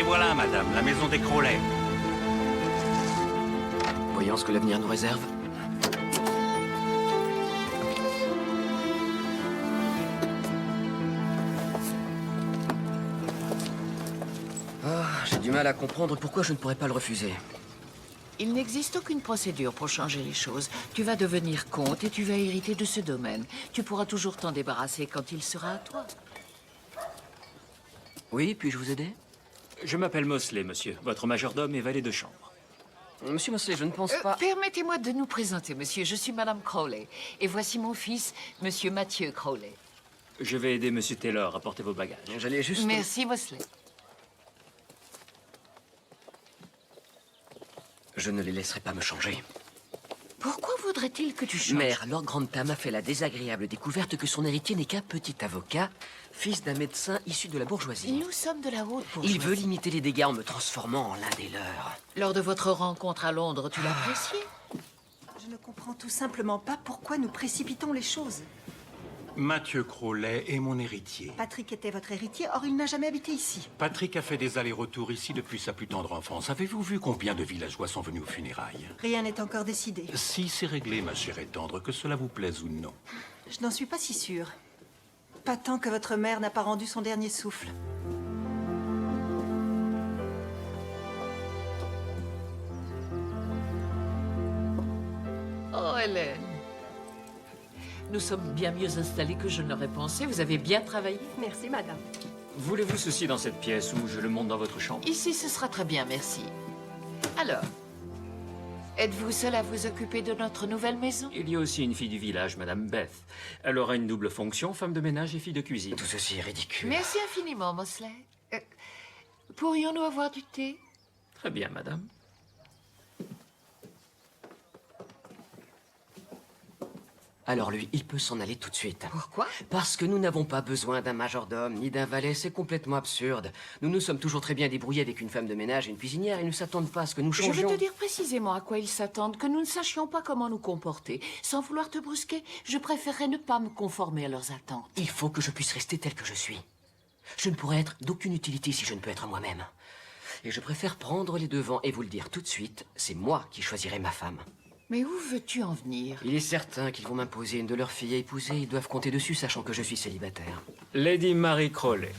Et voilà, madame, la maison des Crowley. Voyons ce que l'avenir nous réserve. J'ai du mal à comprendre pourquoi je ne pourrais pas le refuser. Il n'existe aucune procédure pour changer les choses. Tu vas devenir comte et tu vas hériter de ce domaine. Tu pourras toujours t'en débarrasser quand il sera à toi. Oui, puis-je vous aider? Je m'appelle Mosley, monsieur. Votre majordome et valet de chambre. Monsieur Mosley, je ne pense pas... Permettez-moi de nous présenter, monsieur. Je suis Madame Crowley. Et voici mon fils, Monsieur Mathieu Crowley. Je vais aider monsieur Taylor à porter vos bagages. J'allais juste... Merci, Mosley. Je ne les laisserai pas me changer. Pourquoi voudrait-il que tu changes? Mère, Lord Grantham a fait la désagréable découverte que son héritier n'est qu'un petit avocat, fils d'un médecin issu de la bourgeoisie. Nous sommes de la haute bourgeoisie. Il veut limiter les dégâts en me transformant en l'un des leurs. Lors de votre rencontre à Londres, tu l'appréciais? Je ne comprends tout simplement pas pourquoi nous précipitons les choses. Mathieu Crowley est mon héritier. Patrick était votre héritier, or il n'a jamais habité ici. Patrick a fait des allers-retours ici depuis sa plus tendre enfance. Avez-vous vu combien de villageois sont venus aux funérailles? Rien n'est encore décidé. Si c'est réglé, ma chère et tendre, que cela vous plaise ou non. Je n'en suis pas si sûre. Pas tant que votre mère n'a pas rendu son dernier souffle. Oh, Hélène. Nous sommes bien mieux installés que je ne l'aurais pensé. Vous avez bien travaillé. Merci, madame. Voulez-vous ceci dans cette pièce ou je le monte dans votre chambre? Ici, ce sera très bien, merci. Alors, êtes-vous seul à vous occuper de notre nouvelle maison? Il y a aussi une fille du village, Madame Beth. Elle aura une double fonction, femme de ménage et fille de cuisine. Tout ceci est ridicule. Merci infiniment, Mosley. Pourrions-nous avoir du thé? Très bien, madame. Alors lui, il peut s'en aller tout de suite. Pourquoi? Parce que nous n'avons pas besoin d'un majordome ni d'un valet, c'est complètement absurde. Nous nous sommes toujours très bien débrouillés avec une femme de ménage et une cuisinière. Ils ne s'attendent pas à ce que nous changions. Je vais te dire précisément à quoi ils s'attendent, que nous ne sachions pas comment nous comporter. Sans vouloir te brusquer, je préférerais ne pas me conformer à leurs attentes. Il faut que je puisse rester tel que je suis. Je ne pourrais être d'aucune utilité si je ne peux être moi-même. Et je préfère prendre les devants et vous le dire tout de suite, c'est moi qui choisirai ma femme. Mais où veux-tu en venir? Il est certain qu'ils vont m'imposer une de leurs filles à épouser. Ils doivent compter dessus, sachant que je suis célibataire. Lady Mary Crowley.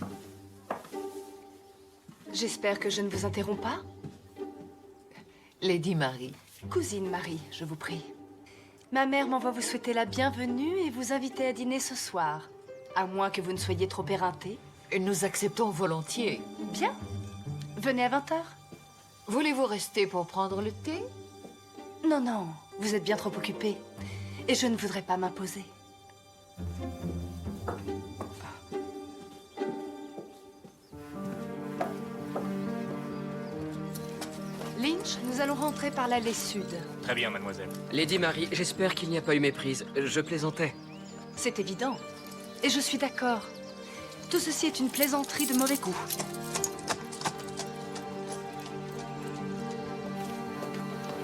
J'espère que je ne vous interromps pas. Lady Marie. Cousine Marie, je vous prie. Ma mère m'envoie vous souhaiter la bienvenue et vous inviter à dîner ce soir. À moins que vous ne soyez trop éreintée. Nous acceptons volontiers. Bien. Venez à 20h. Voulez-vous rester pour prendre le thé? Non, non, vous êtes bien trop occupée. Et je ne voudrais pas m'imposer. Lynch, nous allons rentrer par l'allée sud. Très bien, mademoiselle. Lady Marie, j'espère qu'il n'y a pas eu méprise. Je plaisantais. C'est évident. Et je suis d'accord. Tout ceci est une plaisanterie de mauvais goût.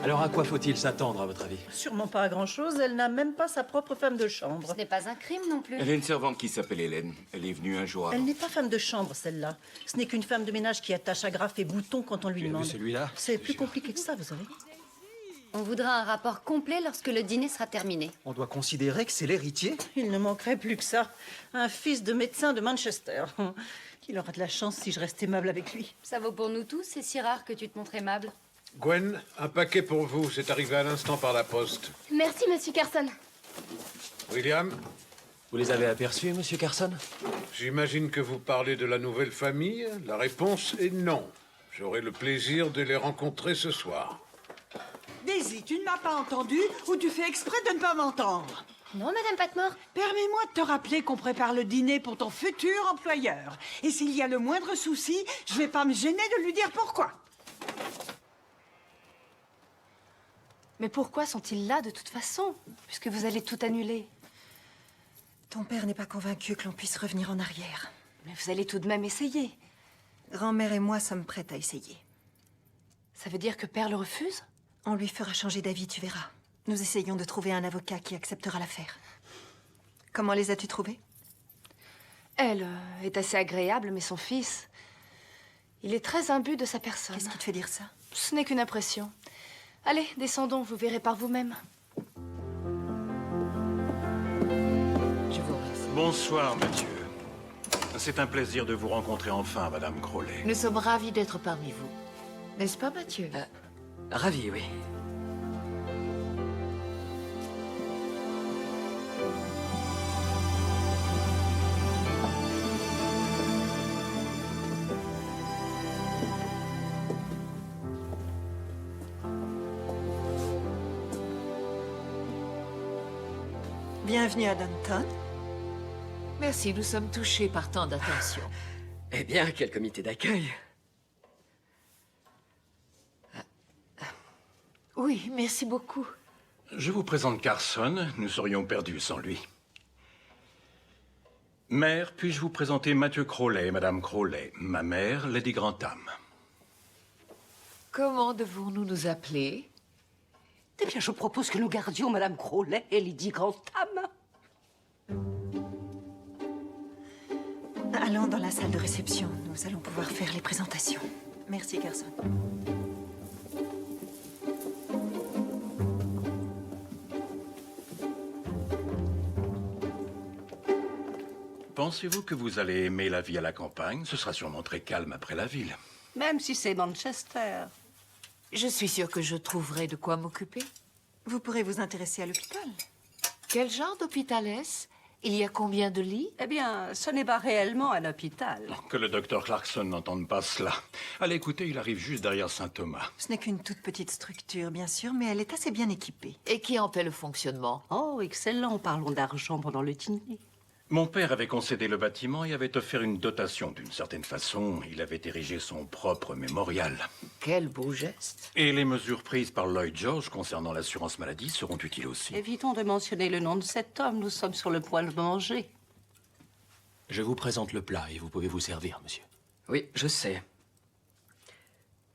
Alors à quoi faut-il s'attendre, à votre avis? Sûrement pas à grand-chose, elle n'a même pas sa propre femme de chambre. Ce n'est pas un crime non plus. Elle a une servante qui s'appelle Hélène. Elle est venue un jour Elle avant. n'est pas femme de chambre, celle-là. Ce n'est qu'une femme de ménage qui attache agrafes et boutons quand on lui Tu as demande. vu celui-là? C'est plus compliqué que ça, vous savez. On voudra un rapport complet lorsque le dîner sera terminé. On doit considérer que c'est l'héritier? Il ne manquerait plus que ça. Un fils de médecin de Manchester. Il aura de la chance si je reste aimable avec lui. Ça vaut pour nous tous, c'est si rare que tu te montres aimable. Gwen, un paquet pour vous. C'est arrivé à l'instant par la poste. Merci, monsieur Carson. William, Vous les avez aperçus, monsieur Carson? j'imagine que vous parlez de la nouvelle famille. La réponse est non. J'aurai le plaisir de les rencontrer ce soir. Daisy, tu ne m'as pas entendu ou tu fais exprès de ne pas m'entendre? Non, madame Patmore. Permets-moi de te rappeler qu'on prépare le dîner pour ton futur employeur. Et s'il y a le moindre souci, je vais pas me gêner de lui dire pourquoi. Mais pourquoi sont-ils là de toute façon, puisque vous allez tout annuler? Ton père n'est pas convaincu que l'on puisse revenir en arrière. Mais vous allez tout de même essayer. Grand-mère et moi sommes prêtes à essayer. Ça veut dire que père le refuse? On lui fera changer d'avis, tu verras. Nous essayons de trouver un avocat qui acceptera l'affaire. Comment les as-tu trouvés? Elle est assez agréable, mais son fils... Il est très imbu de sa personne. Qu'est-ce qui te fait dire ça? Ce n'est qu'une impression. Allez, descendons, vous verrez par vous-même. Je vous remercie. Bonsoir, Mathieu. C'est un plaisir de vous rencontrer enfin, Madame Crowley. Nous sommes ravis d'être parmi vous. N'est-ce pas, Mathieu? Ravi, oui. Bienvenue à Downton. Merci, nous sommes touchés par tant d'attention. Eh bien, quel comité d'accueil. Oui, merci beaucoup. Je vous présente Carson. Nous serions perdus sans lui. Mère, puis-je vous présenter Mathieu Crowley et Madame Crowley, ma mère, Lady Grantham. Comment devons-nous nous appeler? Eh bien, je propose que nous gardions Madame Crowley et Lady Grantham. Allons dans la salle de réception. Nous allons pouvoir faire les présentations. Merci, Carson. Pensez-vous que vous allez aimer la vie à la campagne? Ce sera sûrement très calme après la ville. Même si c'est Manchester. Je suis sûre que je trouverai de quoi m'occuper. Vous pourrez vous intéresser à l'hôpital. Quel genre d'hôpital est-ce? Il y a combien de lits? Eh bien, ce n'est pas réellement un hôpital. Que le docteur Clarkson n'entende pas cela. Allez, écoutez, il arrive juste derrière Saint-Thomas. Ce n'est qu'une toute petite structure, bien sûr, mais elle est assez bien équipée. Et qui en fait le fonctionnement? Oh, excellent. Parlons d'argent pendant le dîner. Mon père avait concédé le bâtiment et avait offert une dotation. D'une certaine façon, il avait érigé son propre mémorial. Quel beau geste. Et les mesures prises par Lloyd George concernant l'assurance maladie seront utiles aussi. Évitons de mentionner le nom de cet homme. Nous sommes sur le point de manger. Je vous présente le plat et vous pouvez vous servir, monsieur. Oui, je sais.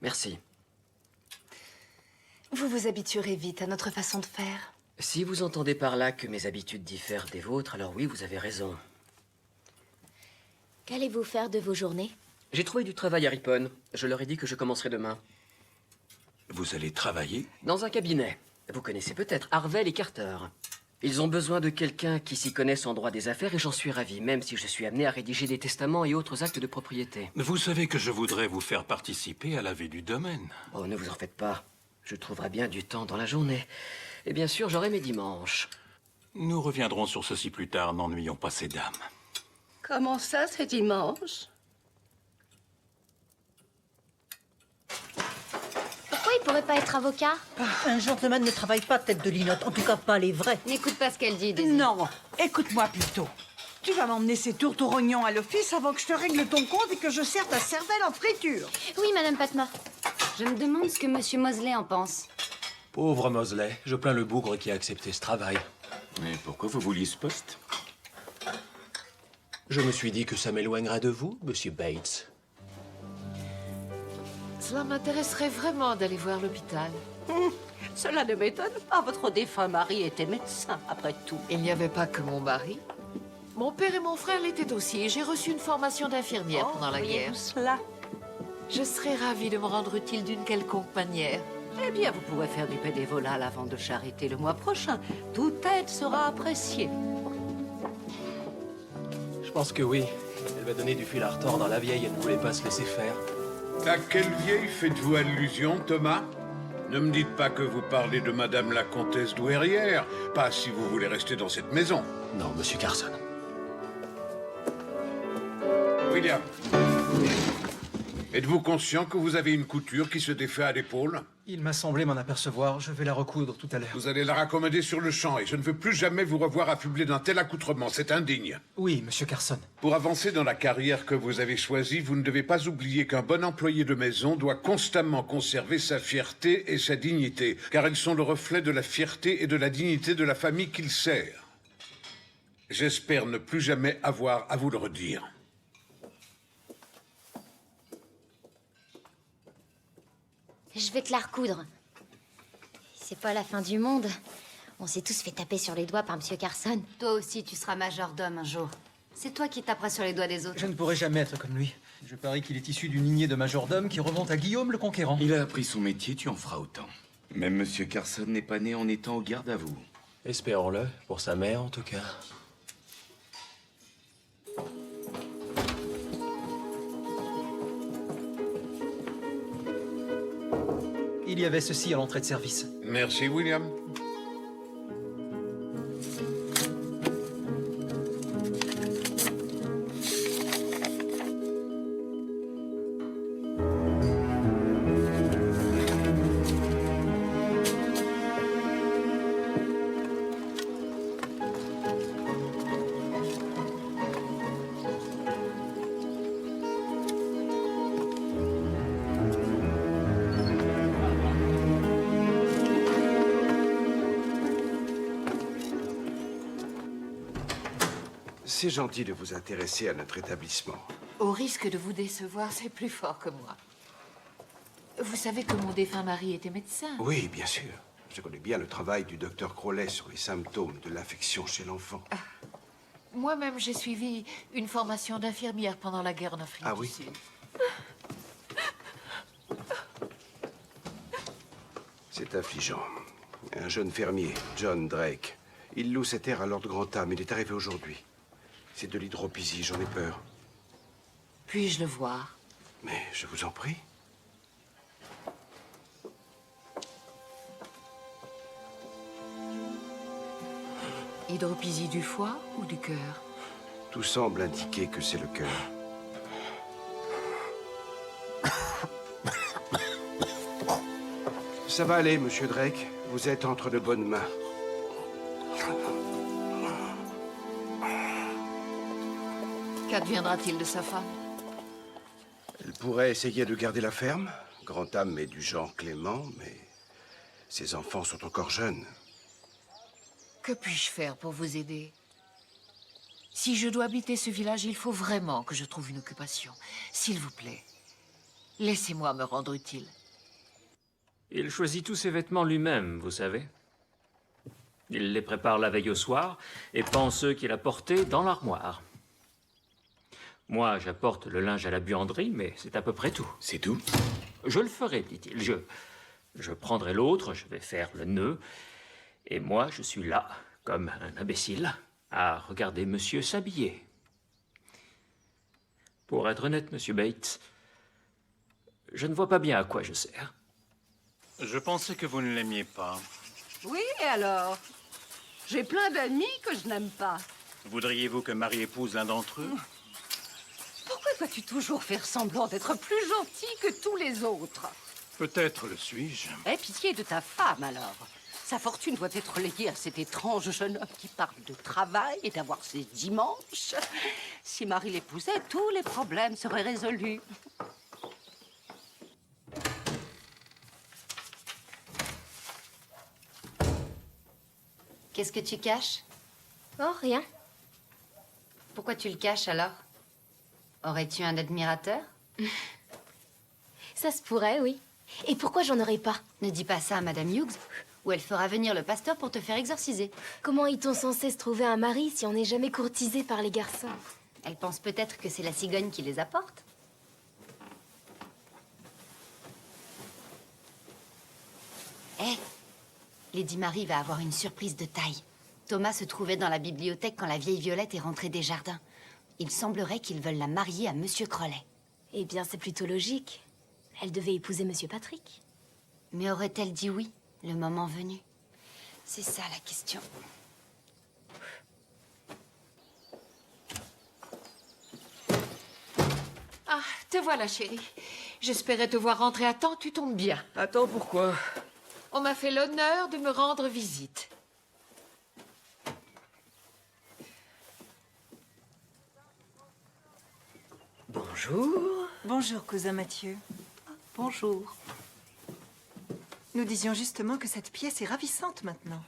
Merci. Vous vous habituerez vite à notre façon de faire. Si vous entendez par là que mes habitudes diffèrent des vôtres, alors oui, vous avez raison. Qu'allez-vous faire de vos journées? J'ai trouvé du travail à Ripon. Je leur ai dit que je commencerai demain. Vous allez travailler? Dans un cabinet. Vous connaissez peut-être Harvell et Carter. Ils ont besoin de quelqu'un qui s'y connaisse en droit des affaires et j'en suis ravi, même si je suis amené à rédiger des testaments et autres actes de propriété. Vous savez que je voudrais vous faire participer à la vie du domaine. Oh, ne vous en faites pas. Je trouverai bien du temps dans la journée. Et bien sûr, j'aurai mes dimanches. Nous reviendrons sur ceci plus tard, n'ennuyons pas ces dames. Comment ça, c'est dimanche? Pourquoi il pourrait pas être avocat? Un gentleman ne travaille pas tête de linotte, en tout cas pas les vrais. N'écoute pas ce qu'elle dit, Daisy. Non, écoute-moi plutôt. Tu vas m'emmener ces tourtes aux rognons à l'office avant que je te règle ton compte et que je serre ta cervelle en friture. Oui, Madame Patma. Je me demande ce que Monsieur Mosley en pense. Pauvre Mosley, je plains le bougre qui a accepté ce travail. Et pourquoi vous vouliez ce poste? Je me suis dit que ça m'éloignerait de vous, monsieur Bates. Cela m'intéresserait vraiment d'aller voir l'hôpital. Cela ne m'étonne pas. Votre défunt mari était médecin, après tout. Il n'y avait pas que mon mari. Mon père et mon frère l'étaient aussi et j'ai reçu une formation d'infirmière pendant la guerre. Cela. Je serais ravie de me rendre utile d'une quelconque manière. Eh bien, vous pourrez faire du bénévolat à la vente de charité le mois prochain. Toute aide sera appréciée. Je pense que oui. Elle va donner du fil à retordre dans la vieille, elle ne voulait pas se laisser faire. À quelle vieille faites-vous allusion, Thomas? Ne me dites pas que vous parlez de Madame la Comtesse Douairière. Pas si vous voulez rester dans cette maison. Non, monsieur Carson. William, êtes-vous conscient que vous avez une couture qui se défait à l'épaule? Il m'a semblé m'en apercevoir. Je vais la recoudre tout à l'heure. Vous allez la raccommoder sur le champ et je ne veux plus jamais vous revoir affublé d'un tel accoutrement. C'est indigne. Oui, monsieur Carson. Pour avancer dans la carrière que vous avez choisie, vous ne devez pas oublier qu'un bon employé de maison doit constamment conserver sa fierté et sa dignité, car elles sont le reflet de la fierté et de la dignité de la famille qu'il sert. J'espère ne plus jamais avoir à vous le redire. Je vais te la recoudre. C'est pas la fin du monde. On s'est tous fait taper sur les doigts par Monsieur Carson. Toi aussi, tu seras majordome un jour. C'est toi qui taperas sur les doigts des autres. Je ne pourrai jamais être comme lui. Je parie qu'il est issu d'une lignée de majordomes qui remonte à Guillaume le Conquérant. Il a appris son métier, tu en feras autant. Même Monsieur Carson n'est pas né en étant au garde à vous. Espérons-le, pour sa mère en tout cas. Il y avait ceci à l'entrée de service. Merci, William. C'est gentil de vous intéresser à notre établissement. Au risque de vous décevoir, c'est plus fort que moi. Vous savez que mon défunt mari était médecin. Oui, bien sûr. Je connais bien le travail du docteur Crowley sur les symptômes de l'infection chez l'enfant. Moi-même, j'ai suivi une formation d'infirmière pendant la guerre en Afrique Ah du oui? Sud. C'est affligeant. Un jeune fermier, John Drake. Il loue cette terre à Lord Grantham. Il est arrivé aujourd'hui. C'est de l'hydropisie, j'en ai peur. Puis-je le voir? Mais je vous en prie. Hydropisie du foie ou du cœur? Tout semble indiquer que c'est le cœur. Ça va aller, Monsieur Drake. Vous êtes entre de bonnes mains. Qu'adviendra-t-il de sa femme? Elle pourrait essayer de garder la ferme. Grantham est du genre clément, mais ses enfants sont encore jeunes. Que puis-je faire pour vous aider? Si je dois habiter ce village, il faut vraiment que je trouve une occupation. S'il vous plaît, laissez-moi me rendre utile. Il choisit tous ses vêtements lui-même, vous savez. Il les prépare la veille au soir et pend ceux qu'il a portés dans l'armoire. Moi, j'apporte le linge à la buanderie, mais c'est à peu près tout. C'est tout? Je le ferai, dit-il. Je prendrai l'autre, je vais faire le nœud. Et moi, je suis là, comme un imbécile, à regarder monsieur s'habiller. Pour être honnête, monsieur Bates, je ne vois pas bien à quoi je sers. Je pensais que vous ne l'aimiez pas. Oui, et alors? J'ai plein d'amis que je n'aime pas. Voudriez-vous que Marie épouse l'un d'entre eux? Pourquoi dois-tu toujours faire semblant d'être plus gentil que tous les autres? Peut-être le suis-je. Aie pitié de ta femme, alors. Sa fortune doit être léguée à cet étrange jeune homme qui parle de travail et d'avoir ses dimanches. Si Marie l'épousait, tous les problèmes seraient résolus. Qu'est-ce que tu caches? Oh, rien. Pourquoi tu le caches alors? Aurais-tu un admirateur? Ça se pourrait, oui. Et pourquoi j'en aurais pas? Ne dis pas ça à Madame Hughes, ou elle fera venir le pasteur pour te faire exorciser. Comment est-on censé se trouver un mari si on n'est jamais courtisé par les garçons? Elle pense peut-être que c'est la cigogne qui les apporte. Hé, Lady Marie va avoir une surprise de taille. Thomas se trouvait dans la bibliothèque quand la vieille Violette est rentrée des jardins. Il semblerait qu'ils veulent la marier à Monsieur Crowley. Eh bien, c'est plutôt logique. Elle devait épouser Monsieur Patrick. Mais aurait-elle dit oui, le moment venu? C'est ça la question. Ah, te voilà, chérie. J'espérais te voir rentrer à temps, tu tombes bien. Attends, pourquoi? On m'a fait l'honneur de me rendre visite. Bonjour. Bonjour, cousin Mathieu. Bonjour. Nous disions justement que cette pièce est ravissante maintenant.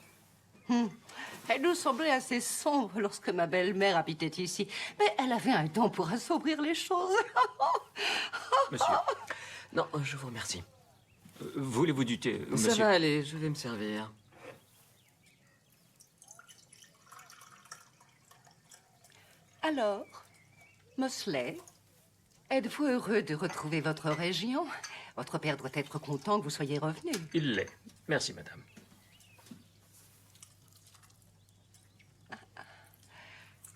Elle nous semblait assez sombre lorsque ma belle-mère habitait ici. Mais elle avait un don pour assombrir les choses. Monsieur. Non, je vous remercie. Voulez-vous du thé, monsieur? Ça va aller, je vais me servir. Alors, Mosley, Êtes-vous heureux de retrouver votre région? Votre père doit être content que vous soyez revenu. Il l'est. Merci, madame.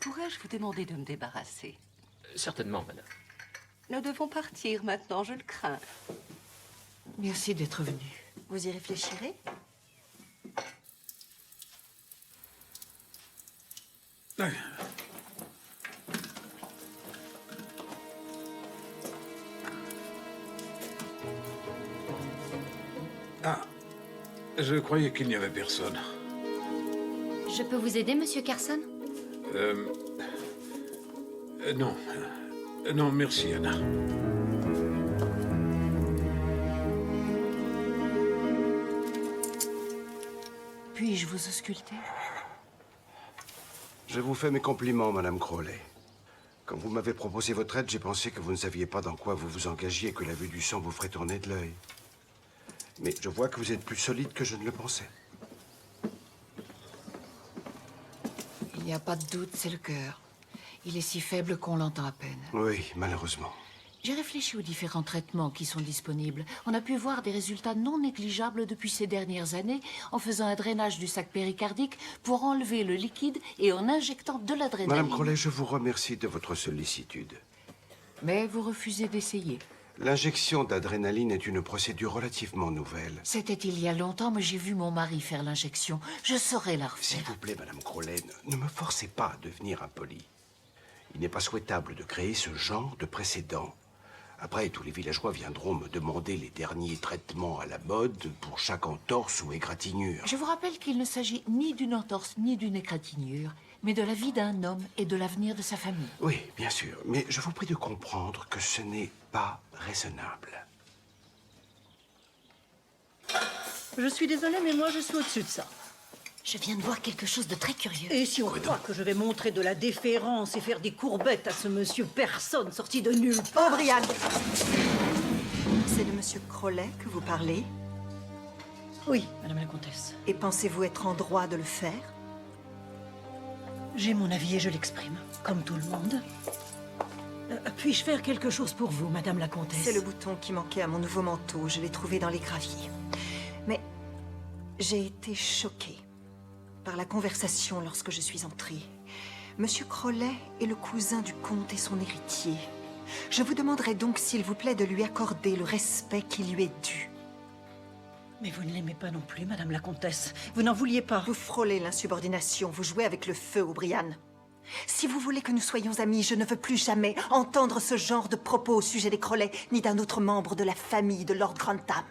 Pourrais-je vous demander de me débarrasser? Certainement, madame. Nous devons partir maintenant, je le crains. Merci d'être venu. Vous y réfléchirez? Ah, je croyais qu'il n'y avait personne. Je peux vous aider, monsieur Carson? Non. Non, merci, Anna. Puis-je vous ausculter? Je vous fais mes compliments, Madame Crowley. Quand vous m'avez proposé votre aide, j'ai pensé que vous ne saviez pas dans quoi vous vous engagiez et que la vue du sang vous ferait tourner de l'œil. Mais je vois que vous êtes plus solide que je ne le pensais. Il n'y a pas de doute, c'est le cœur. Il est si faible qu'on l'entend à peine. Oui, malheureusement. J'ai réfléchi aux différents traitements qui sont disponibles. On a pu voir des résultats non négligeables depuis ces dernières années en faisant un drainage du sac péricardique pour enlever le liquide et en injectant de l'adrénaline. Madame Crowley, je vous remercie de votre sollicitude. Mais vous refusez d'essayer. L'injection d'adrénaline est une procédure relativement nouvelle. C'était il y a longtemps, mais j'ai vu mon mari faire l'injection. Je saurais la refaire. S'il vous plaît, Madame Crowley, ne me forcez pas à devenir impoli. Il n'est pas souhaitable de créer ce genre de précédent. Après, tous les villageois viendront me demander les derniers traitements à la mode pour chaque entorse ou égratignure. Je vous rappelle qu'il ne s'agit ni d'une entorse ni d'une égratignure, mais de la vie d'un homme et de l'avenir de sa famille. Oui, bien sûr, mais je vous prie de comprendre que ce n'est pas raisonnable. Je suis désolée, mais moi, je suis au-dessus de ça. Je viens de voir quelque chose de très curieux. Et si on croit que je vais montrer de la déférence et faire des courbettes à ce monsieur personne sorti de nulle part... Oh, Brian! C'est de monsieur Crowley que vous parlez? Oui, madame la comtesse. Et pensez-vous être en droit de le faire? J'ai mon avis et je l'exprime, comme tout le monde. Puis-je faire quelque chose pour vous, madame la comtesse? C'est le bouton qui manquait à mon nouveau manteau. Je l'ai trouvé dans les graviers. Mais j'ai été choquée par la conversation lorsque je suis entrée. Monsieur Crowley est le cousin du comte et son héritier. Je vous demanderai donc, s'il vous plaît, de lui accorder le respect qui lui est dû. Mais vous ne l'aimez pas non plus, madame la comtesse. Vous n'en vouliez pas. Vous frôlez l'insubordination, vous jouez avec le feu, O'Brien. Si vous voulez que nous soyons amis, je ne veux plus jamais entendre ce genre de propos au sujet des Crowley, ni d'un autre membre de la famille de Lord Grantham.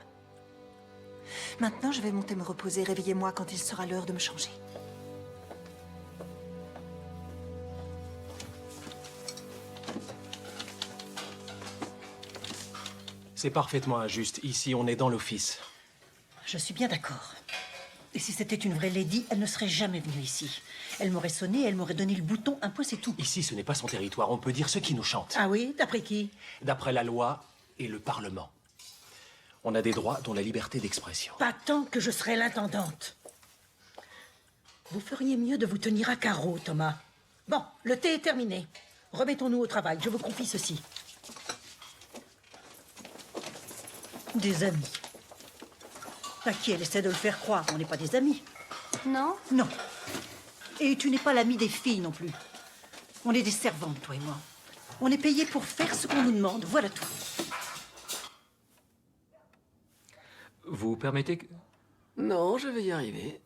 Maintenant, je vais monter me reposer. Réveillez-moi quand il sera l'heure de me changer. C'est parfaitement injuste. Ici, on est dans l'office. Je suis bien d'accord. Et si c'était une vraie lady, elle ne serait jamais venue ici. Elle m'aurait sonné, elle m'aurait donné le bouton, un point c'est tout. Ici, ce n'est pas son territoire. On peut dire ce qui nous chante. Ah oui? D'après qui? D'après la loi et le Parlement. On a des droits, dont la liberté d'expression. Pas tant que je serai l'intendante. Vous feriez mieux de vous tenir à carreau, Thomas. Bon, le thé est terminé. Remettons-nous au travail. Je vous confie ceci. Des amis. À qui elle essaie de le faire croire? On n'est pas des amis. Non? Non. Et tu n'es pas l'ami des filles non plus. On est des servantes, toi et moi. On est payés pour faire ce qu'on nous demande. Voilà tout. Vous permettez que... Non, je vais y arriver.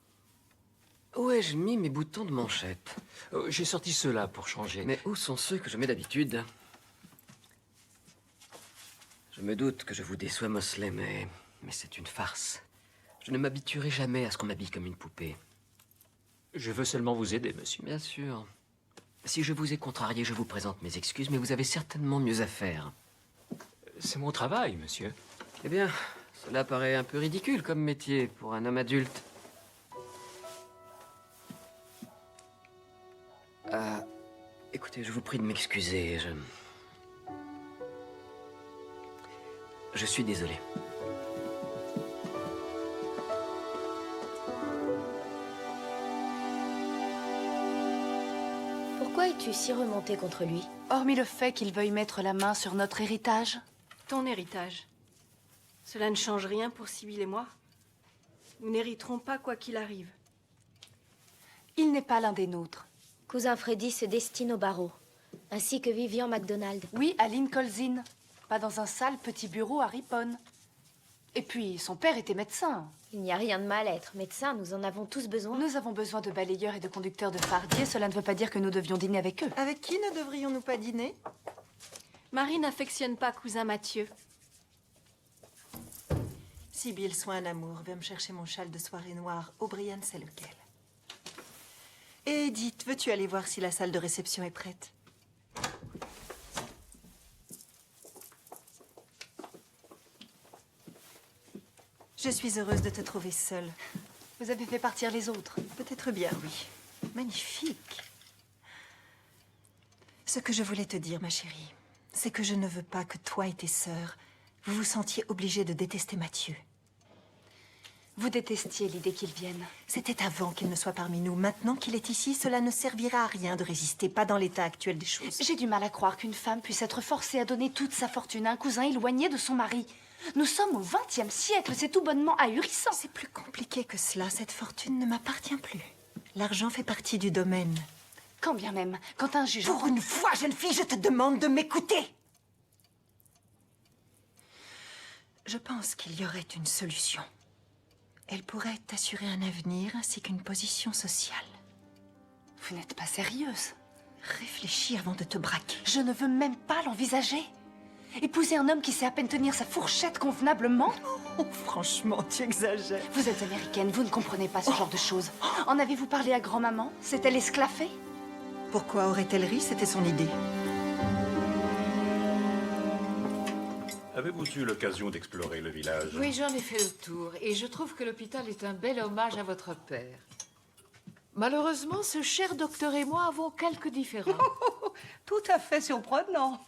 Où ai-je mis mes boutons de manchette? J'ai sorti ceux-là pour changer. Mais où sont ceux que je mets d'habitude? Je me doute que je vous déçois, Mosley, mais c'est une farce. Je ne m'habituerai jamais à ce qu'on m'habille comme une poupée. Je veux seulement vous aider, monsieur. Bien sûr. Si je vous ai contrarié, je vous présente mes excuses, mais vous avez certainement mieux à faire. C'est mon travail, monsieur. Eh bien, cela paraît un peu ridicule comme métier pour un homme adulte. Écoutez, je vous prie de m'excuser. Je suis désolé. Pourquoi es-tu si remonté contre lui? Hormis le fait qu'il veuille mettre la main sur notre héritage. Ton héritage. Cela ne change rien pour Sibyl et moi. Nous n'hériterons pas quoi qu'il arrive. Il n'est pas l'un des nôtres. Cousin Freddy se destine au barreau, ainsi que Vivian MacDonald. Oui, à Lincoln's Inn. Pas dans un sale petit bureau à Ripon. Et puis, son père était médecin. Il n'y a rien de mal à être médecin, nous en avons tous besoin. Nous avons besoin de balayeurs et de conducteurs de fardier. Cela ne veut pas dire que nous devions dîner avec eux. Avec qui ne devrions-nous pas dîner? Marie n'affectionne pas cousin Mathieu. Sibyl, sois un amour. Viens me chercher mon châle de soirée noire. O'Brien sait lequel. Et Edith, veux-tu aller voir si la salle de réception est prête? Je suis heureuse de te trouver seule. Vous avez fait partir les autres. Peut-être bien, oui. Magnifique. Ce que je voulais te dire, ma chérie, c'est que je ne veux pas que toi et tes sœurs, vous vous sentiez obligés de détester Mathieu. Vous détestiez l'idée qu'il vienne. C'était avant qu'il ne soit parmi nous. Maintenant qu'il est ici, cela ne servira à rien de résister, pas dans l'état actuel des choses. J'ai du mal à croire qu'une femme puisse être forcée à donner toute sa fortune à un cousin éloigné de son mari. Nous sommes au XXe siècle, c'est tout bonnement ahurissant. C'est plus compliqué que cela. Cette fortune ne m'appartient plus. L'argent fait partie du domaine. Quand bien même, quand un juge... Pour une fois, jeune fille, je te demande de m'écouter. Je pense qu'il y aurait une solution. Elle pourrait t'assurer un avenir ainsi qu'une position sociale. Vous n'êtes pas sérieuse. Réfléchis avant de te braquer. Je ne veux même pas l'envisager. Épouser un homme qui sait à peine tenir sa fourchette convenablement? Oh, franchement, tu exagères. Vous êtes américaine, vous ne comprenez pas ce genre de choses. En avez-vous parlé à grand-maman? S'est-elle esclaffée? Pourquoi aurait-elle ri? C'était son idée. Avez-vous eu l'occasion d'explorer le village? Oui, j'en ai fait le tour, et je trouve que l'hôpital est un bel hommage à votre père. Malheureusement, ce cher docteur et moi avons quelques différends. Tout à fait surprenant.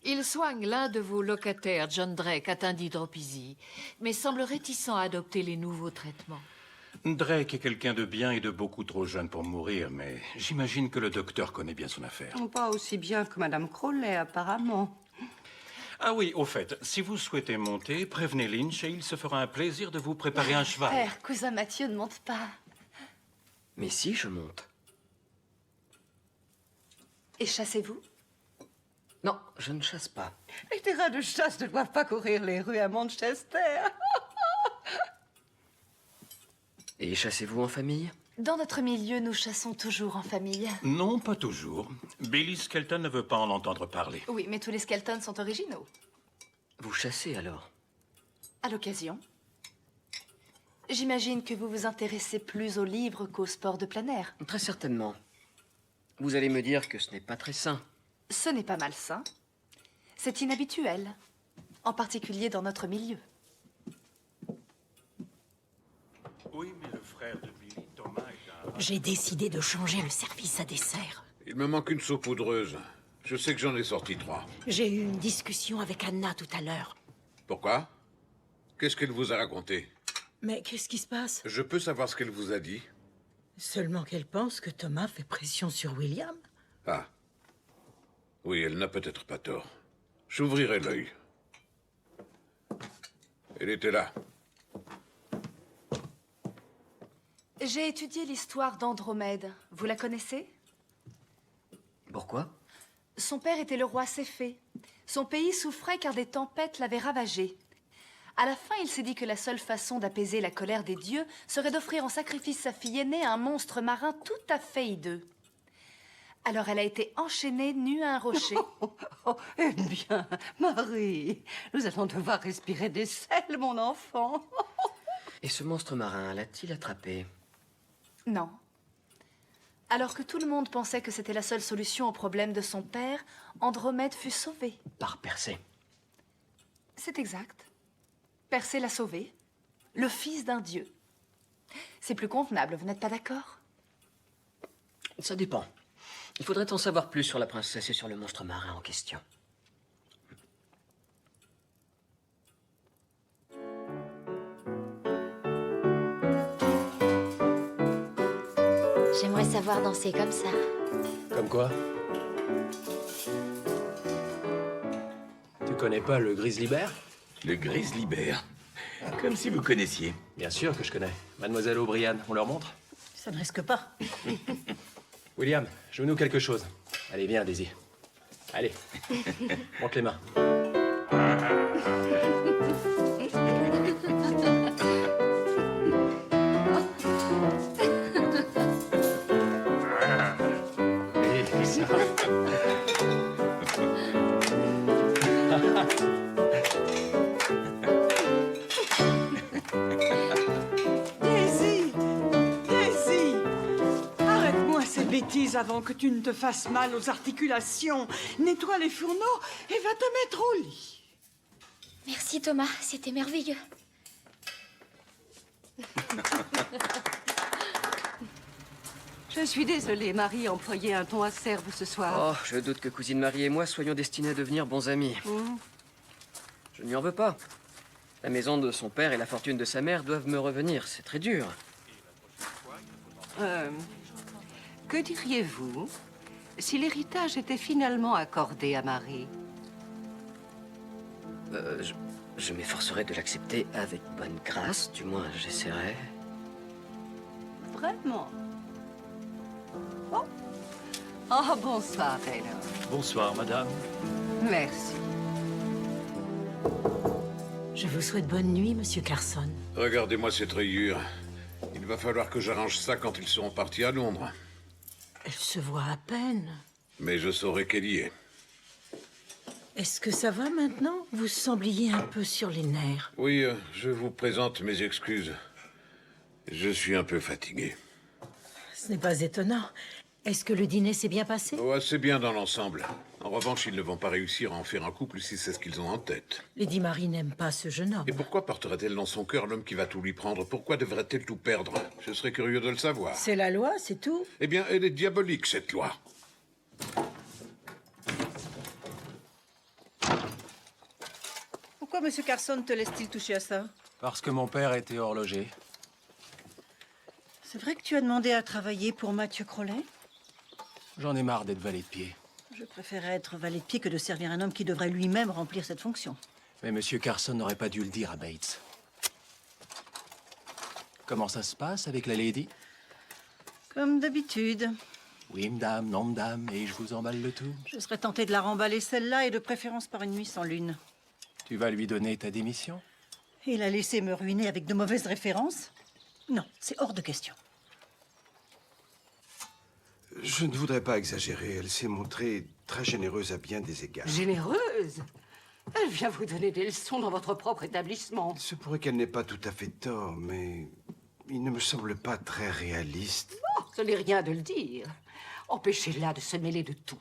Il soigne l'un de vos locataires, John Drake, atteint d'hydropisie, mais semble réticent à adopter les nouveaux traitements. Drake est quelqu'un de bien et de beaucoup trop jeune pour mourir, mais j'imagine que le docteur connaît bien son affaire. Pas aussi bien que Madame Crowley, apparemment. Ah oui, au fait, si vous souhaitez monter, prévenez Lynch et il se fera un plaisir de vous préparer un cheval. Père, cousin Mathieu ne monte pas. Mais si, je monte. Et chassez-vous? Non, je ne chasse pas. Les terrains de chasse ne doivent pas courir les rues à Manchester. Et chassez-vous en famille? Dans notre milieu, nous chassons toujours en famille. Non, pas toujours. Billy Skelton ne veut pas en entendre parler. Oui, mais tous les Skelton sont originaux. Vous chassez alors? À l'occasion. J'imagine que vous vous intéressez plus aux livres qu'aux sports de plein air. Très certainement. Vous allez me dire que ce n'est pas très sain. Ce n'est pas malsain. C'est inhabituel. En particulier dans notre milieu. Oui, mais le frère de Billy, Thomas, est un... J'ai décidé de changer le service à dessert. Il me manque une saupoudreuse. Je sais que j'en ai sorti 3. J'ai eu une discussion avec Anna tout à l'heure. Pourquoi? Qu'est-ce qu'elle vous a raconté? Mais qu'est-ce qui se passe? Je peux savoir ce qu'elle vous a dit? Seulement qu'elle pense que Thomas fait pression sur William. Ah. Oui, elle n'a peut-être pas tort. J'ouvrirai l'œil. Elle était là. J'ai étudié l'histoire d'Andromède. Vous la connaissez? Pourquoi? Son père était le roi Céphée. Son pays souffrait car des tempêtes l'avaient ravagé. À la fin, il s'est dit que la seule façon d'apaiser la colère des dieux serait d'offrir en sacrifice sa fille aînée à un monstre marin tout à fait hideux. Alors elle a été enchaînée nue à un rocher. Eh bien, Marie, nous allons devoir respirer des sels, mon enfant. Et ce monstre marin, l'a-t-il attrapé? Non. Alors que tout le monde pensait que c'était la seule solution au problème de son père, Andromède fut sauvée. Par Persée. C'est exact. Persée l'a sauvé, le fils d'un dieu. C'est plus convenable, vous n'êtes pas d'accord? Ça dépend. Il faudrait en savoir plus sur la princesse et sur le monstre marin en question. J'aimerais savoir danser comme ça. Comme quoi? Tu connais pas le Grizzly Bear? Le Grizzly Bear. Comme si vous connaissiez. Bien sûr que je connais. Mademoiselle O'Brien, on leur montre? Ça ne risque pas. William, joue-nous quelque chose. Allez, viens, Daisy. Allez, monte les mains. Et ça. Daisy! Daisy! Arrête-moi ces bêtises avant que tu ne te fasses mal aux articulations. Nettoie les fourneaux et va te mettre au lit. Merci Thomas, c'était merveilleux. Je suis désolée, Marie employait un ton acerbe ce soir. Oh, je doute que cousine Marie et moi soyons destinés à devenir bons amis. Je ne lui en veux pas. La maison de son père et la fortune de sa mère doivent me revenir. C'est très dur. Que diriez-vous si l'héritage était finalement accordé à Marie? Je m'efforcerai de l'accepter avec bonne grâce. Du moins, j'essaierai. Vraiment? Oh, oh bonsoir, Taylor. Bonsoir, madame. Merci. Je vous souhaite bonne nuit, monsieur Carson. Regardez-moi cette rayure. Il va falloir que j'arrange ça quand ils seront partis à Londres. Elle se voit à peine. Mais je saurai qu'elle y est. Est-ce que ça va maintenant? Vous sembliez un peu sur les nerfs. Oui, je vous présente mes excuses. Je suis un peu fatigué. Ce n'est pas étonnant. Est-ce que le dîner s'est bien passé? Oh, assez bien dans l'ensemble. En revanche, ils ne vont pas réussir à en faire un couple si c'est ce qu'ils ont en tête. Lady Marie n'aime pas ce jeune homme. Et pourquoi porterait-elle dans son cœur l'homme qui va tout lui prendre? Pourquoi devrait-elle tout perdre? Je serais curieux de le savoir. C'est la loi, c'est tout. Eh bien, elle est diabolique, cette loi. Pourquoi monsieur Carson te laisse-t-il toucher à ça? Parce que mon père était horloger. C'est vrai que tu as demandé à travailler pour Mathieu Crowley? J'en ai marre d'être valet de pied. Je préférerais être valet de pied que de servir un homme qui devrait lui-même remplir cette fonction. Mais Monsieur Carson n'aurait pas dû le dire à Bates. Comment ça se passe avec la lady? Comme d'habitude. Oui, madame, non, madame, et je vous emballe le tout. Je serais tentée de la remballer celle-là et de préférence par une nuit sans lune. Tu vas lui donner ta démission? Et la laisser me ruiner avec de mauvaises références? Non, c'est hors de question. Je ne voudrais pas exagérer. Elle s'est montrée très généreuse à bien des égards. Généreuse? Elle vient vous donner des leçons dans votre propre établissement. Il se pourrait qu'elle n'ait pas tout à fait tort, mais il ne me semble pas très réaliste. Oh, ce n'est rien de le dire. Empêchez-la de se mêler de tout.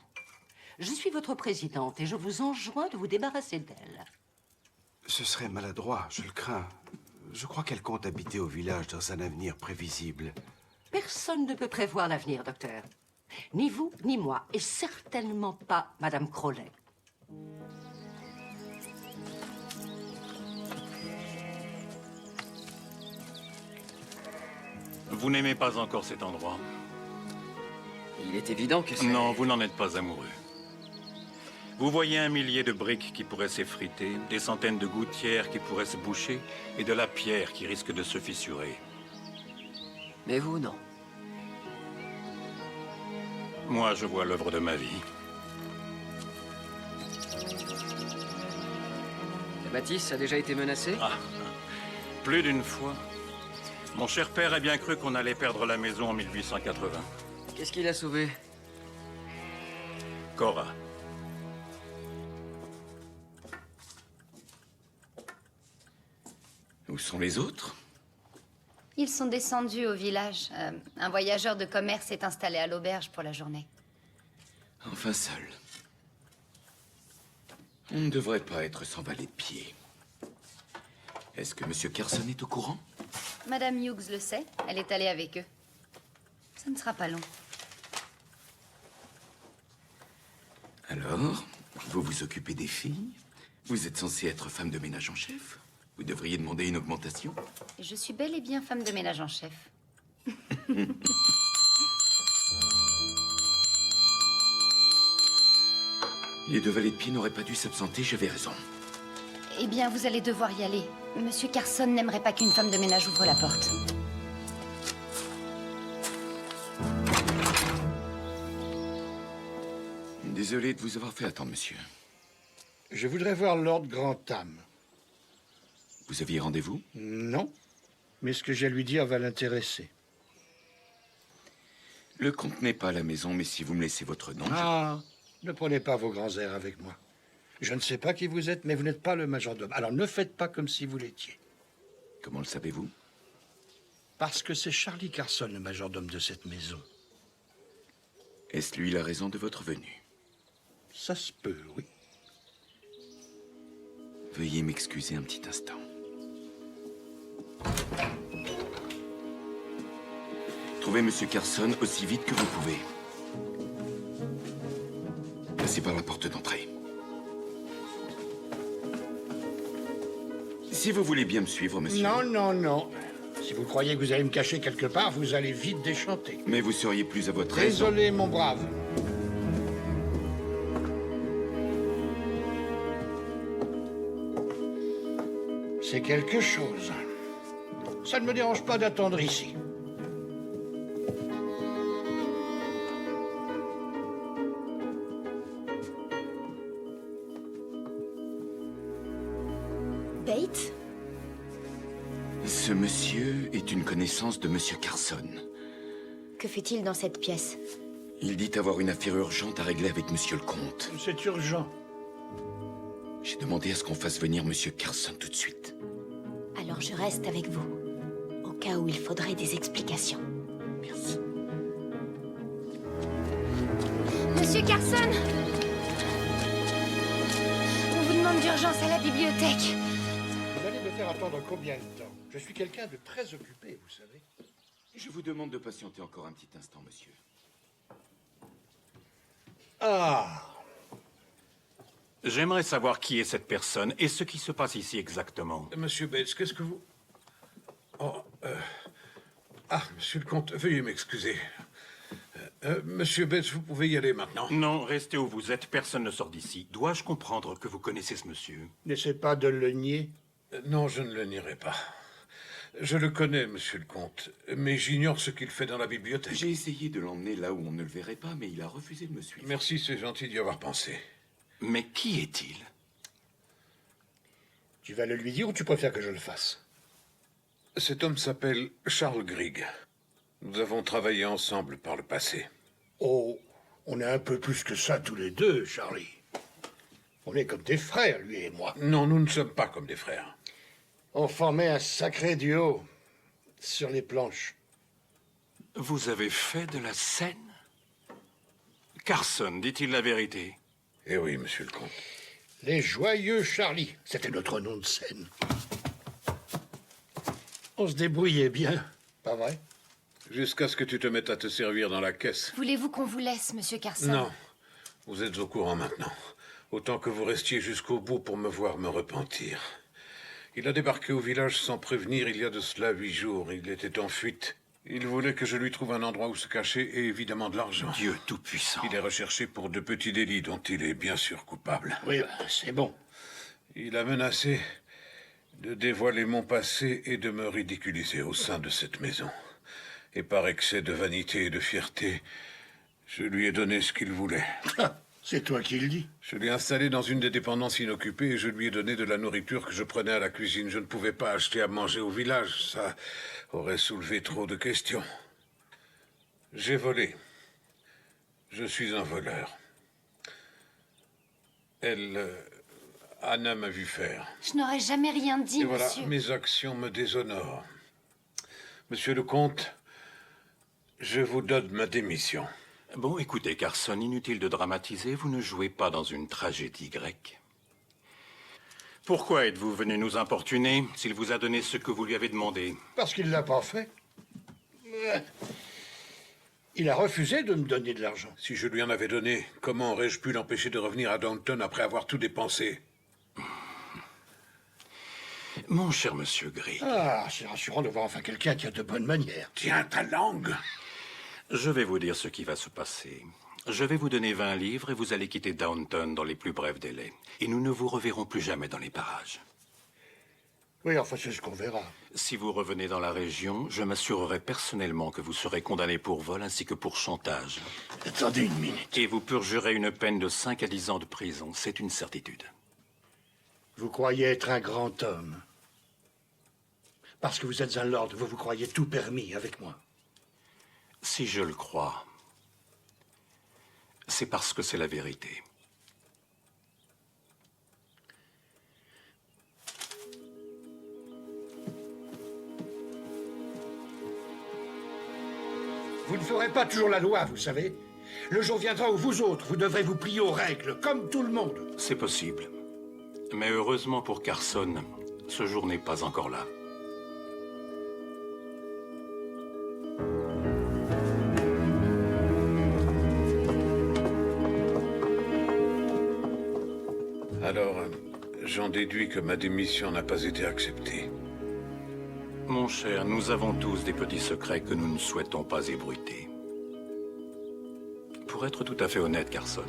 Je suis votre présidente et je vous enjoins de vous débarrasser d'elle. Ce serait maladroit, je le crains. Je crois qu'elle compte habiter au village dans un avenir prévisible. Personne ne peut prévoir l'avenir, docteur. Ni vous, ni moi, et certainement pas Madame Crowley. Vous n'aimez pas encore cet endroit? Il est évident que c'est... Non, vous n'en êtes pas amoureux. Vous voyez un millier de briques qui pourraient s'effriter, des centaines de gouttières qui pourraient se boucher, et de la pierre qui risque de se fissurer. Mais vous, non. Moi, je vois l'œuvre de ma vie. La bâtisse a déjà été menacée? Ah, plus d'une fois. Mon cher père a bien cru qu'on allait perdre la maison en 1880. Qu'est-ce qu'il a sauvé? Cora. Où sont les autres? Ils sont descendus au village. Un voyageur de commerce s'est installé à l'auberge pour la journée. Enfin seul. On ne devrait pas être sans valet de pied. Est-ce que Monsieur Carson est au courant? Madame Hughes le sait. Elle est allée avec eux. Ça ne sera pas long. Alors, vous vous occupez des filles? Vous êtes censée être femme de ménage en chef? Vous devriez demander une augmentation. Je suis bel et bien femme de ménage en chef. Les deux valets de pied n'auraient pas dû s'absenter, j'avais raison. Eh bien, vous allez devoir y aller. Monsieur Carson n'aimerait pas qu'une femme de ménage ouvre la porte. Désolé de vous avoir fait attendre, monsieur. Je voudrais voir Lord Grantham. Vous aviez rendez-vous? Non, mais ce que j'ai à lui dire va l'intéresser. Le comte n'est pas à la maison, mais si vous me laissez votre nom... Ah, ne prenez pas vos grands airs avec moi. Je ne sais pas qui vous êtes, mais vous n'êtes pas le majordome. Alors ne faites pas comme si vous l'étiez. Comment le savez-vous? Parce que c'est Charlie Carson, le majordome de cette maison. Est-ce lui la raison de votre venue? Ça se peut, oui. Veuillez m'excuser un petit instant. Trouvez Monsieur Carson aussi vite que vous pouvez. Passez par la porte d'entrée. Si vous voulez bien me suivre, monsieur. Non, non, non. Si vous croyez que vous allez me cacher quelque part, vous allez vite déchanter. Mais vous seriez plus à votre aise. Désolé, mon brave. C'est quelque chose. Ça ne me dérange pas d'attendre ici. Bates? Ce monsieur est une connaissance de Monsieur Carson. Que fait-il dans cette pièce? Il dit avoir une affaire urgente à régler avec Monsieur le comte. C'est urgent. J'ai demandé à ce qu'on fasse venir Monsieur Carson tout de suite. Alors je reste avec vous, au cas où il faudrait des explications. Merci. Monsieur Carson! On vous demande d'urgence à la bibliothèque. Vous allez me faire attendre combien de temps? Je suis quelqu'un de très occupé, vous savez. Je vous demande de patienter encore un petit instant, monsieur. Ah! J'aimerais savoir qui est cette personne et ce qui se passe ici exactement. Monsieur Bates, qu'est-ce que vous... Oh, Ah, monsieur le comte, veuillez m'excuser. Monsieur Bates, vous pouvez y aller maintenant. Non, restez où vous êtes, personne ne sort d'ici. Dois-je comprendre que vous connaissez ce monsieur? N'essaie pas de le nier. Non, je ne le nierai pas. Je le connais, monsieur le comte, mais j'ignore ce qu'il fait dans la bibliothèque. J'ai essayé de l'emmener là où on ne le verrait pas, mais il a refusé de me suivre. Merci, c'est gentil d'y avoir pensé. Mais qui est-il? Tu vas le lui dire ou tu préfères que je le fasse? Cet homme s'appelle Charles Grigg. Nous avons travaillé ensemble par le passé. Oh, on est un peu plus que ça tous les deux, Charlie. On est comme des frères, lui et moi. Non, nous ne sommes pas comme des frères. On formait un sacré duo sur les planches. Vous avez fait de la scène? Carson, dit-il la vérité? Eh oui, monsieur le comte. Les Joyeux Charlie, c'était notre nom de scène. On se débrouillait bien, pas vrai? Jusqu'à ce que tu te mettes à te servir dans la caisse. Voulez-vous qu'on vous laisse, monsieur Carson? Non, vous êtes au courant maintenant. Autant que vous restiez jusqu'au bout pour me voir me repentir. Il a débarqué au village sans prévenir il y a de cela 8 jours. Il était en fuite. Il voulait que je lui trouve un endroit où se cacher et évidemment de l'argent. Dieu tout-puissant. Il est recherché pour de petits délits dont il est bien sûr coupable. Oui, c'est bon. Il a menacé de dévoiler mon passé et de me ridiculiser au sein de cette maison. Et par excès de vanité et de fierté, je lui ai donné ce qu'il voulait. C'est toi qui le dis. Je l'ai installé dans une des dépendances inoccupées et je lui ai donné de la nourriture que je prenais à la cuisine. Je ne pouvais pas acheter à manger au village. Ça aurait soulevé trop de questions. J'ai volé. Je suis un voleur. Anna m'a vu faire. Je n'aurais jamais rien dit, Et voilà, monsieur. mes actions me déshonorent. Monsieur le comte, je vous donne ma démission. Bon, écoutez, Carson, inutile de dramatiser, vous ne jouez pas dans une tragédie grecque. Pourquoi êtes-vous venu nous importuner s'il vous a donné ce que vous lui avez demandé? Parce qu'il ne l'a pas fait. Il a refusé de me donner de l'argent. Si je lui en avais donné, comment aurais-je pu l'empêcher de revenir à Downton après avoir tout dépensé? Mon cher monsieur Grigg. Ah, c'est rassurant de voir enfin quelqu'un qui a de bonnes manières. Tiens ta langue! Je vais vous dire ce qui va se passer. Je vais vous donner 20 livres et vous allez quitter Downton dans les plus brefs délais. Et nous ne vous reverrons plus jamais dans les parages. Oui, enfin, c'est ce qu'on verra. Si vous revenez dans la région, je m'assurerai personnellement que vous serez condamné pour vol ainsi que pour chantage. Attendez une minute. Et vous purgerez une peine de 5 à 10 ans de prison, c'est une certitude. Vous croyez être un grand homme. Parce que vous êtes un lord, vous vous croyez tout permis avec moi. Si je le crois, c'est parce que c'est la vérité. Vous ne ferez pas toujours la loi, vous savez. Le jour viendra où vous autres, vous devrez vous plier aux règles, comme tout le monde. C'est possible. Mais heureusement pour Carson, ce jour n'est pas encore là. Alors, j'en déduis que ma démission n'a pas été acceptée. Mon cher, nous avons tous des petits secrets que nous ne souhaitons pas ébruiter. Pour être tout à fait honnête, Carson,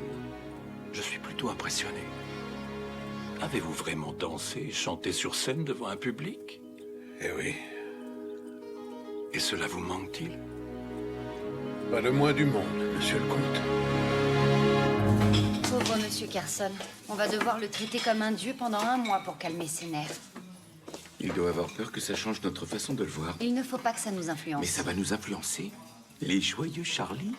je suis plutôt impressionné. Avez-vous vraiment dansé et chanté sur scène devant un public? Eh oui. Et cela vous manque-t-il? Pas le moins du monde, monsieur le comte. Pauvre monsieur Carson. On va devoir le traiter comme un dieu pendant 1 mois pour calmer ses nerfs. Il doit avoir peur que ça change notre façon de le voir. Il ne faut pas que ça nous influence. Mais ça va nous influencer. Les joyeux Charlie.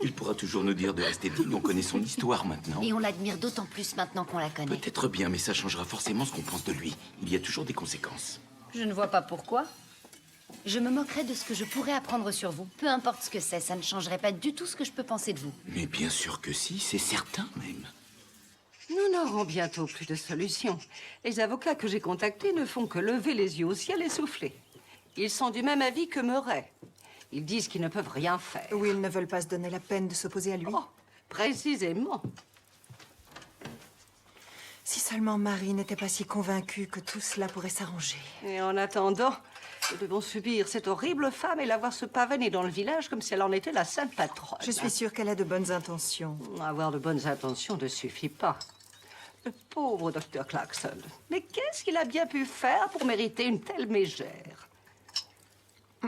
Il pourra toujours nous dire de rester digne, on connaît son histoire maintenant. Et on l'admire d'autant plus maintenant qu'on la connaît. Peut-être bien, mais ça changera forcément ce qu'on pense de lui. Il y a toujours des conséquences. Je ne vois pas pourquoi. Je me moquerais de ce que je pourrais apprendre sur vous. Peu importe ce que c'est, ça ne changerait pas du tout ce que je peux penser de vous. Mais bien sûr que si, c'est certain même. Nous n'aurons bientôt plus de solution. Les avocats que j'ai contactés ne font que lever les yeux au ciel et souffler. Ils sont du même avis que Murray. Ils disent qu'ils ne peuvent rien faire. Ou ils ne veulent pas se donner la peine de s'opposer à lui. Oh, précisément. Si seulement Marie n'était pas si convaincue que tout cela pourrait s'arranger. Et en attendant, nous devons subir cette horrible femme et la voir se pavaner dans le village comme si elle en était la sainte patronne. Je suis sûre qu'elle a de bonnes intentions. Avoir de bonnes intentions ne suffit pas. Le pauvre docteur Clarkson. Mais qu'est-ce qu'il a bien pu faire pour mériter une telle mégère?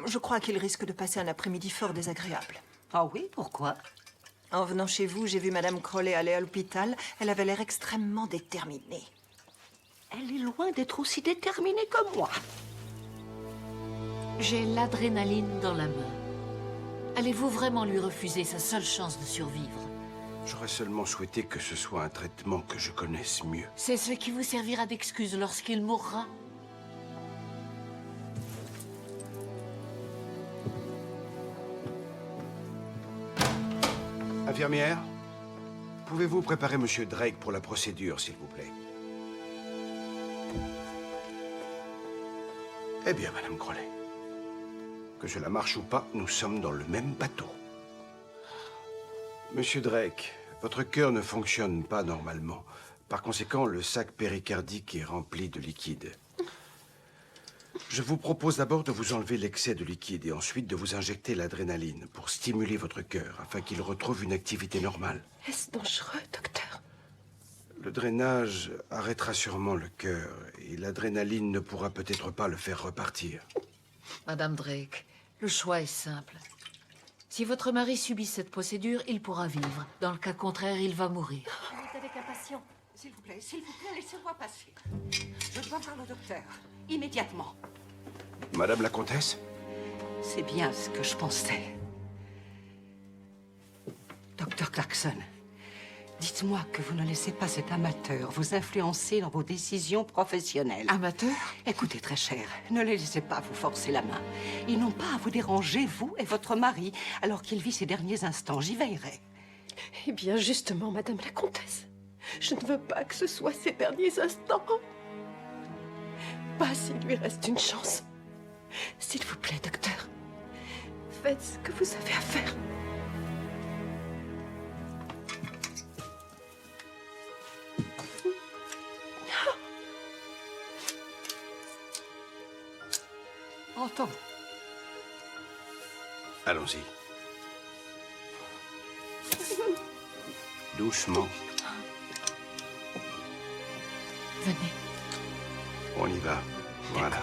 Je crois qu'il risque de passer un après-midi fort désagréable. Ah oui, pourquoi? En venant chez vous, j'ai vu Madame Crowley aller à l'hôpital. Elle avait l'air extrêmement déterminée. Elle est loin d'être aussi déterminée que moi. J'ai l'adrénaline dans la main. Allez-vous vraiment lui refuser sa seule chance de survivre? J'aurais seulement souhaité que ce soit un traitement que je connaisse mieux. C'est ce qui vous servira d'excuse lorsqu'il mourra. Infirmière, pouvez-vous préparer Monsieur Drake pour la procédure, s'il vous plaît? Eh bien, Madame Crowley, que cela marche ou pas, nous sommes dans le même bateau. Monsieur Drake, votre cœur ne fonctionne pas normalement. Par conséquent, le sac péricardique est rempli de liquide. Je vous propose d'abord de vous enlever l'excès de liquide et ensuite de vous injecter l'adrénaline pour stimuler votre cœur afin qu'il retrouve une activité normale. Est-ce dangereux, docteur? Le drainage arrêtera sûrement le cœur et l'adrénaline ne pourra peut-être pas le faire repartir. Madame Drake, le choix est simple. Si votre mari subit cette procédure, il pourra vivre. Dans le cas contraire, il va mourir. Écoutez avec un patient. S'il vous plaît, laissez-moi passer. Je dois voir le docteur. Immédiatement. Madame la comtesse? C'est bien ce que je pensais. Docteur Clarkson, dites-moi que vous ne laissez pas cet amateur vous influencer dans vos décisions professionnelles. Amateur? Écoutez, très cher, ne les laissez pas vous forcer la main. Ils n'ont pas à vous déranger, vous et votre mari, alors qu'il vit ses derniers instants. J'y veillerai. Eh bien, justement, Madame la comtesse, je ne veux pas que ce soit ses derniers instants. Pas s'il lui reste une chance. S'il vous plaît, docteur, faites ce que vous avez à faire. Entends. Allons-y. Doucement. Venez. On y va. Voilà.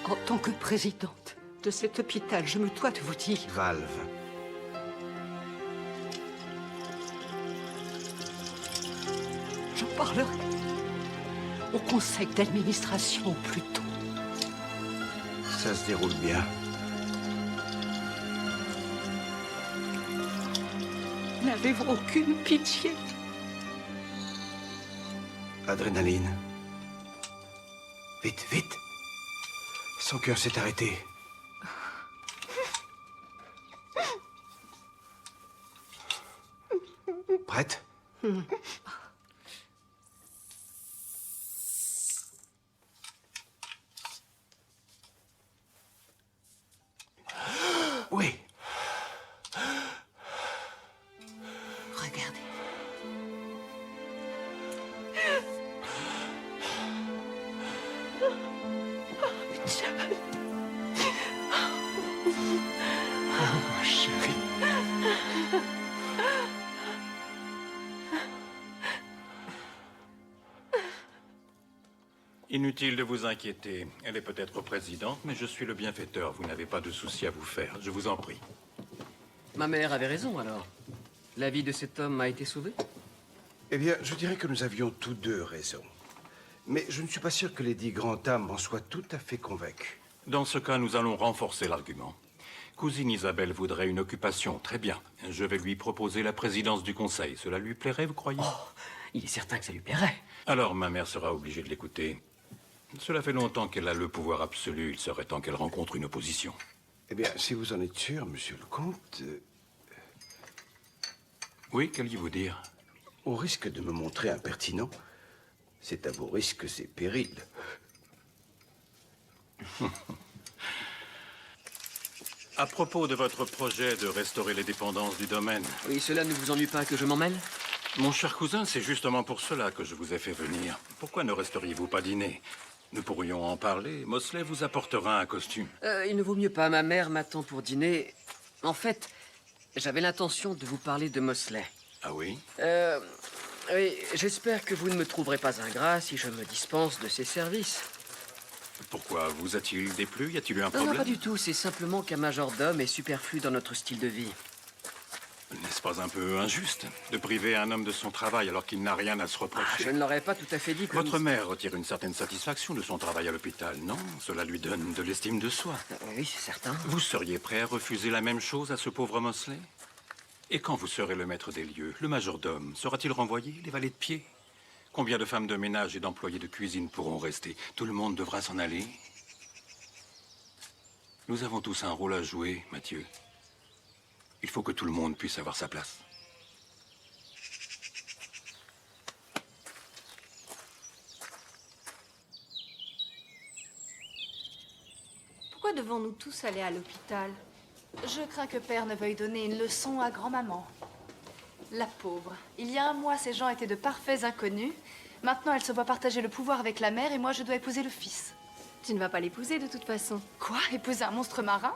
En tant que présidente de cet hôpital, je me dois de vous dire... Valve. J'en parlerai au conseil d'administration plus tôt. Ça se déroule bien. N'avez-vous aucune pitié? Adrénaline. Vite, vite. Son cœur s'est arrêté. Prête? Oui. Regardez. Oh, chérie. Inutile de vous inquiéter. Elle est peut-être présidente, mais je suis le bienfaiteur. Vous n'avez pas de souci à vous faire. Je vous en prie. Ma mère avait raison, alors. La vie de cet homme a été sauvée? Eh bien, je dirais que nous avions tous deux raison. Mais je ne suis pas sûr que Lady Grantham en soit tout à fait convaincue. Dans ce cas, nous allons renforcer l'argument. Cousine Isabelle voudrait une occupation. Très bien. Je vais lui proposer la présidence du conseil. Cela lui plairait, vous croyez? Oh, il est certain que ça lui plairait. Alors, ma mère sera obligée de l'écouter. Cela fait longtemps qu'elle a le pouvoir absolu. Il serait temps qu'elle rencontre une opposition. Eh bien, si vous en êtes sûr, monsieur le comte... Oui, qu'alliez-vous dire? Au risque de me montrer impertinent, c'est à vos risques et périls. À propos de votre projet de restaurer les dépendances du domaine... Oui, cela ne vous ennuie pas que je m'en mêle? Mon cher cousin, c'est justement pour cela que je vous ai fait venir. Pourquoi ne resteriez-vous pas dîner? Nous pourrions en parler. Mosley vous apportera un costume. Il ne vaut mieux pas. Ma mère m'attend pour dîner. En fait, j'avais l'intention de vous parler de Mosley. Ah oui? Oui, j'espère que vous ne me trouverez pas ingrat si je me dispense de ses services. Pourquoi? Vous a-t-il déplu? Y a-t-il eu un Non, problème? non, pas du tout. C'est simplement qu'un majordome est superflu dans notre style de vie. N'est-ce pas un peu injuste de priver un homme de son travail alors qu'il n'a rien à se reprocher? Je ne l'aurais pas tout à fait dit comme... Votre mère retire une certaine satisfaction de son travail à l'hôpital, non? Cela lui donne de l'estime de soi. Oui, c'est certain. Vous seriez prêt à refuser la même chose à ce pauvre Mosley? Et quand vous serez le maître des lieux, le majordome sera-t-il renvoyé? Les valets de pied? Combien de femmes de ménage et d'employés de cuisine pourront rester? Tout le monde devra s'en aller? Nous avons tous un rôle à jouer, Mathieu. Il faut que tout le monde puisse avoir sa place. Pourquoi devons-nous tous aller à l'hôpital? Je crains que père ne veuille donner une leçon à grand-maman. La pauvre. Il y a un mois, ces gens étaient de parfaits inconnus. Maintenant, elle se voit partager le pouvoir avec la mère et moi, je dois épouser le fils. Tu ne vas pas l'épouser de toute façon. Quoi? Épouser un monstre marin?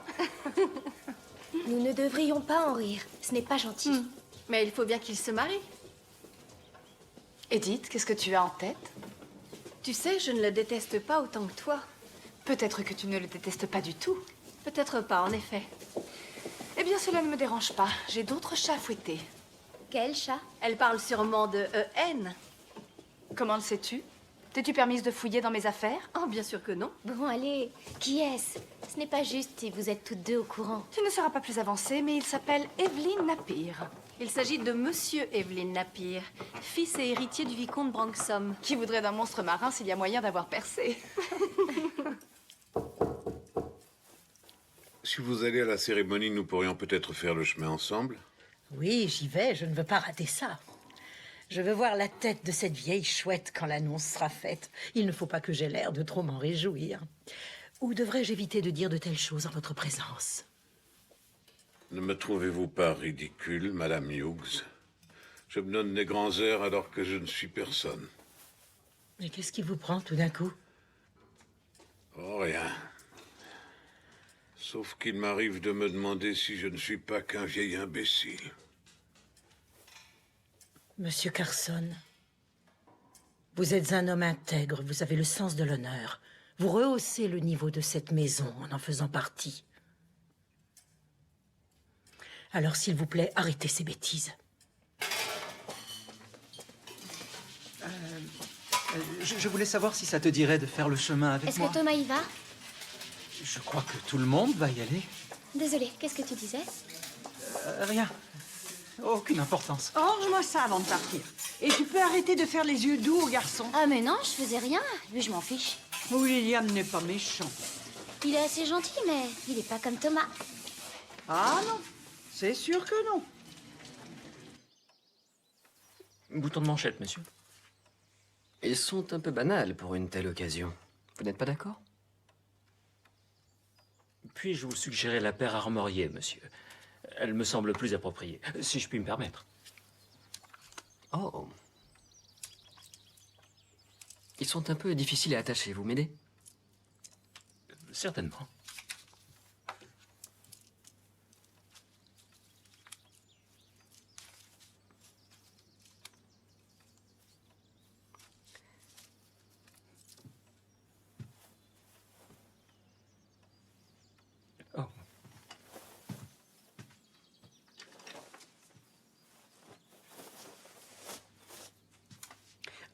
Nous ne devrions pas en rire. Ce n'est pas gentil. Mais il faut bien qu'il se marie. Edith, qu'est-ce que tu as en tête? Tu sais, je ne le déteste pas autant que toi. Peut-être que tu ne le détestes pas du tout. Peut-être pas, en effet. Eh bien, cela ne me dérange pas. J'ai d'autres chats à fouetter. Quel chat? Elle parle sûrement de E-N. Comment le sais-tu? T'es-tu permise de fouiller dans mes affaires? Oh, bien sûr que non. Bon, allez. Qui est-ce? Ce n'est pas juste si vous êtes toutes deux au courant. Tu ne seras pas plus avancée, mais il s'appelle Evelyn Napier. Il s'agit de Monsieur Evelyn Napier, fils et héritier du vicomte Branxholme. Qui voudrait d'un monstre marin s'il y a moyen d'avoir percé? Si vous allez à la cérémonie, nous pourrions peut-être faire le chemin ensemble. Oui, j'y vais, je ne veux pas rater ça. Je veux voir la tête de cette vieille chouette quand l'annonce sera faite. Il ne faut pas que j'aie l'air de trop m'en réjouir. Ou devrais-je éviter de dire de telles choses en votre présence? Ne me trouvez-vous pas ridicule, Madame Hughes? Je me donne des grands airs alors que je ne suis personne. Mais qu'est-ce qui vous prend tout d'un coup? Oh, rien. Ce Sauf qu'il m'arrive de me demander si je ne suis pas qu'un vieil imbécile. Monsieur Carson, vous êtes un homme intègre, vous avez le sens de l'honneur. Vous rehaussez le niveau de cette maison en faisant partie. Alors, s'il vous plaît, arrêtez ces bêtises. Je voulais savoir si ça te dirait de faire le chemin avec Est-ce moi. que Thomas y va? Je crois que tout le monde va y aller. Désolée, qu'est-ce que tu disais? Rien. Aucune importance. Range-moi ça avant de partir. Et tu peux arrêter de faire les yeux doux au garçon. Ah mais non, je faisais rien. Lui, je m'en fiche. William n'est pas méchant. Il est assez gentil, mais il est pas comme Thomas. Ah non, c'est sûr que non. Bouton de manchette, monsieur. Ils sont un peu banals pour une telle occasion. Vous n'êtes pas d'accord? Puis-je vous suggérer la paire armoriée, monsieur? Elle me semble plus appropriée, si je puis me permettre. Oh. Ils sont un peu difficiles à attacher, vous m'aidez? Certainement.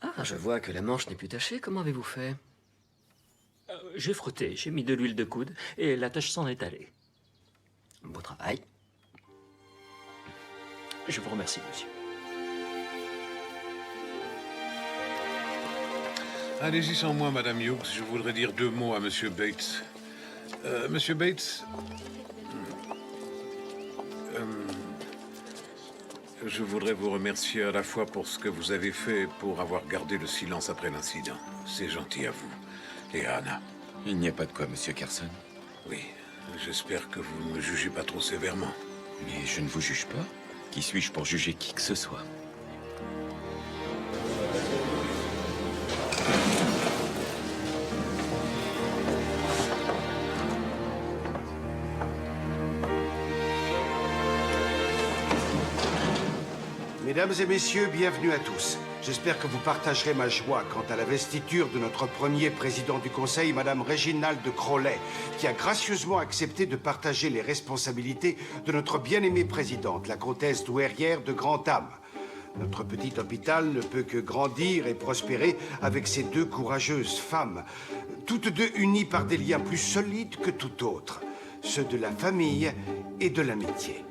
Ah, je vois que la manche n'est plus tachée. Comment avez-vous fait? J'ai frotté, j'ai mis de l'huile de coude et la tache s'en est allée. Beau travail. Je vous remercie, monsieur. Allez-y sans moi, Madame Hughes. Je voudrais dire 2 mots à Monsieur Bates. Monsieur Bates, je voudrais vous remercier à la fois pour ce que vous avez fait et pour avoir gardé le silence après l'incident. C'est gentil à vous. Et à Anna. Il n'y a pas de quoi, Monsieur Carson. Oui, j'espère que vous ne me jugez pas trop sévèrement. Mais je ne vous juge pas. Qui suis-je pour juger qui que ce soit? Mesdames et messieurs, bienvenue à tous. J'espère que vous partagerez ma joie quant à la vestiture de notre premier président du Conseil, Madame Réginald Crowley, qui a gracieusement accepté de partager les responsabilités de notre bien-aimée présidente, la comtesse douairière de Grantham. Notre petit hôpital ne peut que grandir et prospérer avec ces 2 courageuses femmes, toutes 2 unies par des liens plus solides que tout autre, ceux de la famille et de l'amitié.